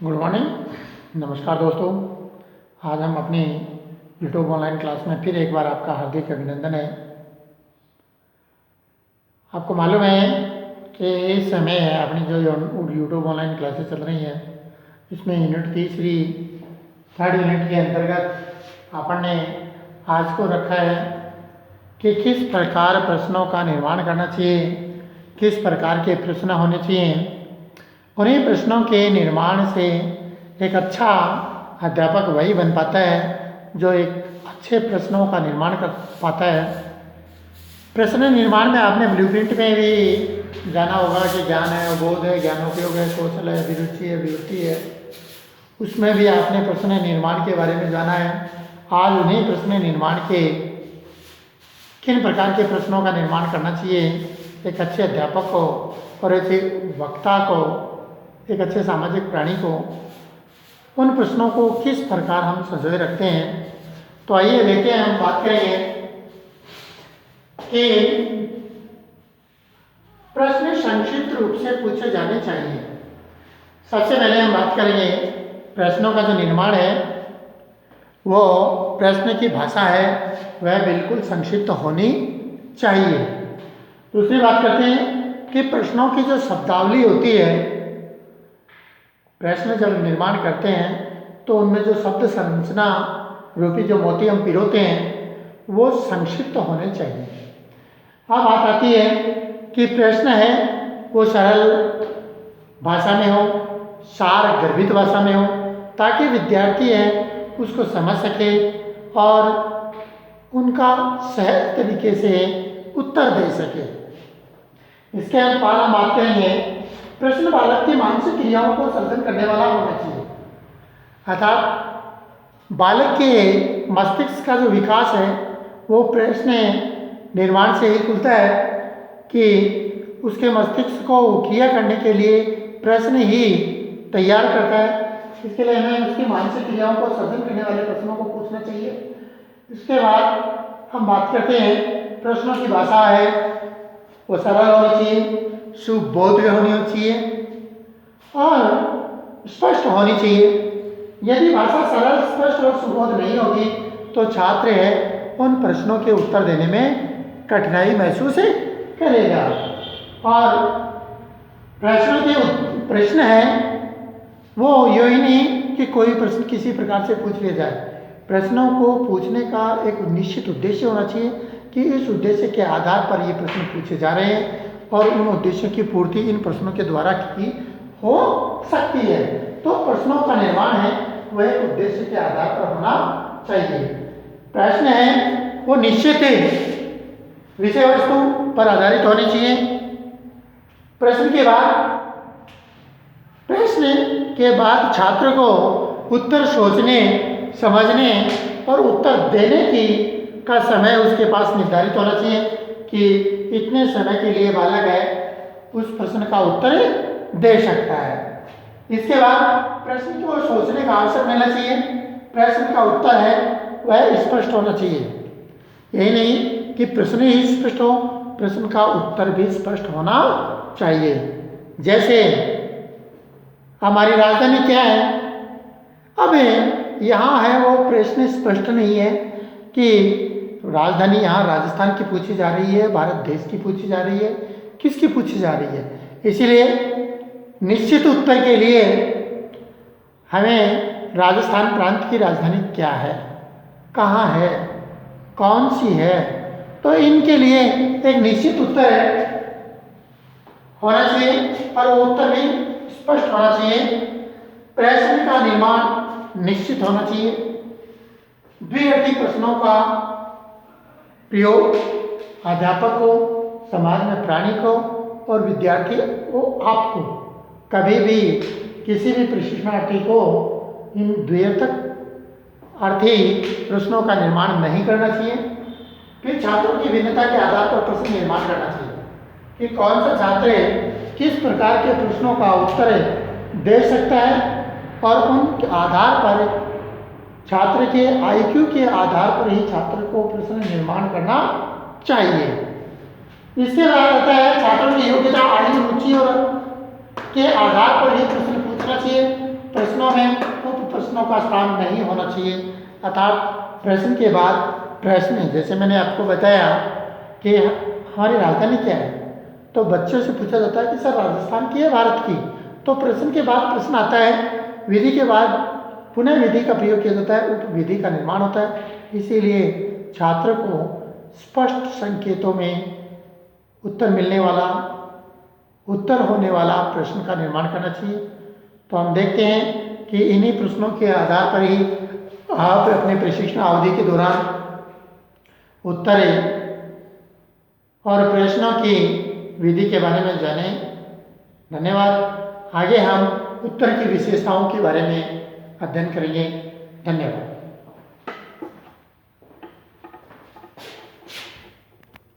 Good morning. नमस्कार दोस्तों। आज हम अपनी यूट्यूब ऑनलाइन क्लास में फिर एक बार आपका हार्दिक अभिनंदन है। आपको मालूम है कि इस समय अपनी जो यूट्यूब ऑनलाइन क्लासेस चल रही हैं, इसमें यूनिट तीसरी थर्ड यूनिट के अंतर्गत अपन ने आज को रखा है कि किस प्रकार प्रश्नों का निर्माण करना चाहिए, किस प्रकार के प्रश्न होने चाहिए। उन्हीं प्रश्नों के निर्माण से एक अच्छा अध्यापक वही बन पाता है जो एक अच्छे प्रश्नों का निर्माण कर पाता है। प्रश्न निर्माण में आपने ब्लूप्रिंट में भी जाना होगा कि ज्ञान है, बोध है, ज्ञानोपयोग है, कौशल है, अभिरुचि है, विवृत्ति है। उसमें भी आपने प्रश्न निर्माण के बारे में जाना है। आज उन्हीं प्रश्न निर्माण के किन प्रकार के प्रश्नों का निर्माण करना चाहिए एक अच्छे अध्यापक को और एक वक्ता को, एक अच्छे सामाजिक प्राणी को, उन प्रश्नों को किस प्रकार हम संजोए रखते हैं। तो आइए देखते हैं, हम बात करेंगे कि प्रश्न संक्षिप्त रूप से पूछे जाने चाहिए। सबसे पहले हम बात करेंगे प्रश्नों का जो निर्माण है, वो प्रश्न की भाषा है वह बिल्कुल संक्षिप्त होनी चाहिए। दूसरी बात करते हैं कि प्रश्नों की जो शब्दावली होती है, प्रश्न जब निर्माण करते हैं तो उनमें जो शब्द संरचना रूपी जो मोती हम पिरोते हैं वो संक्षिप्त होने चाहिए। अब बात आती है कि प्रश्न है वो सरल भाषा में हो, सार गर्भित भाषा में हो, ताकि विद्यार्थी है उसको समझ सके और उनका सहज तरीके से उत्तर दे सके। इसके बाद हम बात करेंगे प्रश्न बालक की मानसिक क्रियाओं को सर्जन करने वाला होना चाहिए। अर्थात बालक के मस्तिष्क का जो विकास है वो प्रश्न निर्माण से ही खुलता है कि उसके मस्तिष्क को क्रिया करने के लिए प्रश्न ही तैयार करता है। इसके लिए हमें उसकी मानसिक क्रियाओं को सर्जन करने वाले प्रश्नों को पूछना चाहिए। इसके बाद हम बात करते हैं प्रश्नों की भाषा है वो सरल होनी चाहिए, सुबोध्य होनी चाहिए और स्पष्ट होनी चाहिए। यदि भाषा सरल, स्पष्ट और सुबोध नहीं होगी तो छात्र है उन प्रश्नों के उत्तर देने में कठिनाई महसूस करेगा। और प्रश्न है वो यूँ ही नहीं कि कोई प्रश्न किसी प्रकार से पूछ लिया जाए। प्रश्नों को पूछने का एक निश्चित उद्देश्य होना चाहिए कि इस उद्देश्य के आधार पर ये प्रश्न पूछे जा रहे हैं और उन उद्देश्यों की पूर्ति इन प्रश्नों के द्वारा की हो सकती है। तो प्रश्नों का निर्माण है वह एक उद्देश्य के आधार पर होना चाहिए। प्रश्न है वो निश्चित विषय वस्तु पर आधारित होनी चाहिए। प्रश्न के बाद छात्र को उत्तर सोचने, समझने और उत्तर देने की का समय उसके पास निर्धारित होना चाहिए कि इतने समय के लिए बालक है उस प्रश्न का उत्तर दे सकता है। इसके बाद प्रश्न को सोचने का अवसर मिलना चाहिए। प्रश्न का उत्तर है वह स्पष्ट होना चाहिए। यही नहीं कि प्रश्न ही स्पष्ट हो, प्रश्न का उत्तर भी स्पष्ट होना चाहिए। जैसे हमारी राजधानी क्या है, अब यहाँ है वो प्रश्न स्पष्ट नहीं है कि राजधानी यहाँ राजस्थान की पूछी जा रही है, भारत देश की पूछी जा रही है, किसकी पूछी जा रही है। इसीलिए निश्चित उत्तर के लिए हमें राजस्थान प्रांत की राजधानी क्या है, कहाँ है, कौन सी है, तो इनके लिए एक निश्चित उत्तर होना चाहिए और वो उत्तर भी स्पष्ट होना चाहिए। प्रश्न का निर्माण निश्चित होना चाहिए। द्विअर्थी प्रश्नों का प्रयोग अध्यापक को, समाज में प्राणी को और विद्यार्थी को, आपको कभी भी किसी भी प्रशिक्षणार्थी को इन द्व्यर्थक अर्थी प्रश्नों का निर्माण नहीं करना चाहिए। फिर छात्रों की भिन्नता के आधार पर प्रश्न निर्माण करना चाहिए कि कौन सा छात्र किस प्रकार के प्रश्नों का उत्तर दे सकता है और उन आधार पर छात्र के IQ के आधार पर ही छात्र को प्रश्न निर्माण करना चाहिए। इसके बाद आता है छात्रों की योग्यता, आयु, रुचि और के आधार पर ही प्रश्न पूछना चाहिए। प्रश्नों में उप प्रश्नों का स्थान नहीं होना चाहिए, अर्थात प्रश्न के बाद प्रश्न। जैसे मैंने आपको बताया कि हमारी राजधानी क्या है, तो बच्चों से पूछा जाता है कि सर राजस्थान की है भारत की, तो प्रश्न के बाद प्रश्न आता है, विधि के बाद पुनः विधि का प्रयोग किया जाता है, उप विधि का निर्माण होता है। इसीलिए छात्र को स्पष्ट संकेतों में उत्तर मिलने वाला, उत्तर होने वाला प्रश्न का निर्माण करना चाहिए। तो हम देखते हैं कि इन्हीं प्रश्नों के आधार पर ही आप अपने प्रशिक्षण अवधि के दौरान उत्तरें और प्रश्नों की विधि के बारे में जाने। धन्यवाद। आगे हम उत्तर की विशेषताओं के बारे में अध्ययन करेंगे। धन्यवाद।